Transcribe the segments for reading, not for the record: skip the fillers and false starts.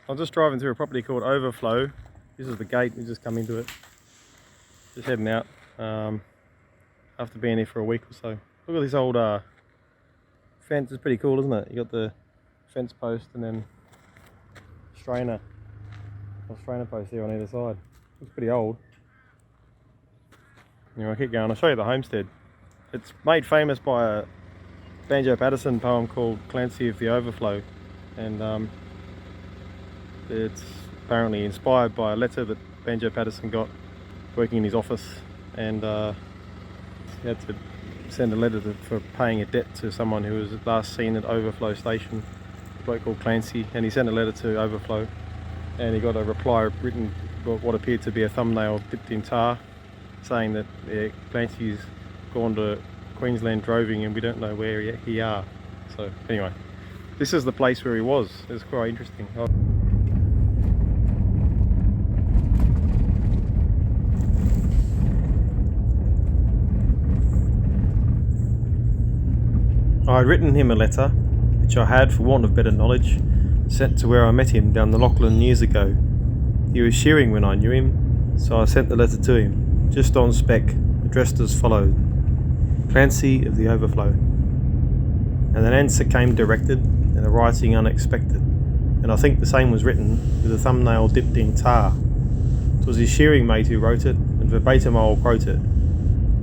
I'm just driving through a property called Overflow. This is the gate, we just come into it. Just heading out after being here for a week or so. Look at this old fence, it's pretty cool, isn't it? You got the fence post and then strainer post here on either side. Looks pretty old. Anyway, I'll keep going. I'll show you the homestead. It's made famous by a Banjo Paterson poem called Clancy of The Overflow, and it's apparently inspired by a letter that Banjo Paterson got working in his office, and he had to send a letter for paying a debt to someone who was last seen at Overflow Station, a bloke called Clancy, and he sent a letter to Overflow and he got a reply written what appeared to be a thumbnail dipped in tar saying that Clancy's gone to Queensland droving and we don't know where he are. So anyway, this is the place where he was. It's quite interesting. I had written him a letter, which I had, for want of better knowledge, sent to where I met him down the Lachlan years ago. He was shearing when I knew him, so I sent the letter to him, just on spec, addressed as followed: Clancy of The Overflow. And an answer came directed, and a writing unexpected, and I think the same was written, with a thumbnail dipped in tar. 'Twas his shearing mate who wrote it, and verbatim I'll quote it: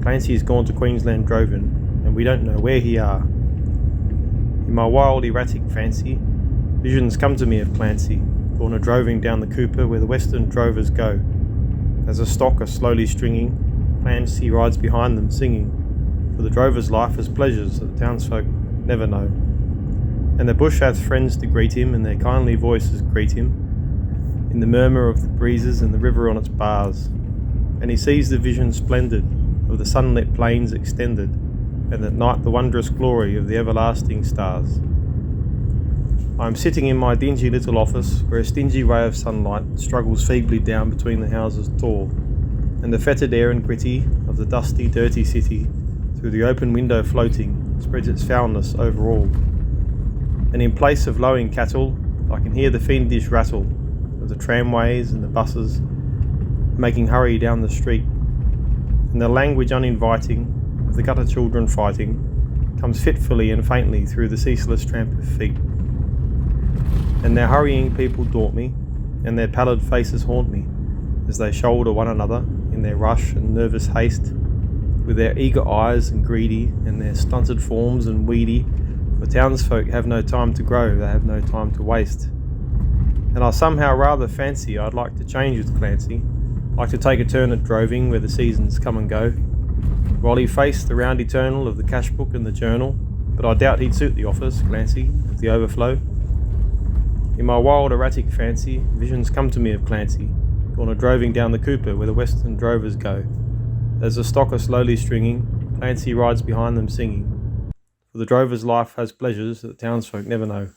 Clancy's gone to Queensland droving, and we don't know where he are. In my wild erratic fancy, visions come to me of Clancy, gone a droving down the Cooper where the western drovers go. As a stock are slowly stringing, Clancy rides behind them singing, for the drover's life has pleasures that the townsfolk never know. And the bush hath friends to greet him, and their kindly voices greet him, in the murmur of the breezes and the river on its bars. And he sees the vision splendid of the sunlit plains extended, and at night the wondrous glory of the everlasting stars. I am sitting in my dingy little office, where a stingy ray of sunlight struggles feebly down between the houses tall, and the fetid air and gritty of the dusty, dirty city, through the open window floating, spreads its foulness over all. And in place of lowing cattle, I can hear the fiendish rattle of the tramways and the buses making hurry down the street, and the language uninviting of the gutter children fighting comes fitfully and faintly through the ceaseless tramp of feet. And their hurrying people daunt me, and their pallid faces haunt me, as they shoulder one another in their rush and nervous haste, with their eager eyes and greedy, and their stunted forms and weedy, for townsfolk have no time to grow, they have no time to waste. And I somehow rather fancy I'd like to change with Clancy, like to take a turn at droving where the seasons come and go, while he faced the round eternal of the cash book and the journal, but I doubt he'd suit the office, Clancy of The Overflow. In my wild erratic fancy, visions come to me of Clancy, gone a droving down the Cooper where the western drovers go. As the stock are slowly stringing, Clancy rides behind them singing, for the drover's life has pleasures that the townsfolk never know.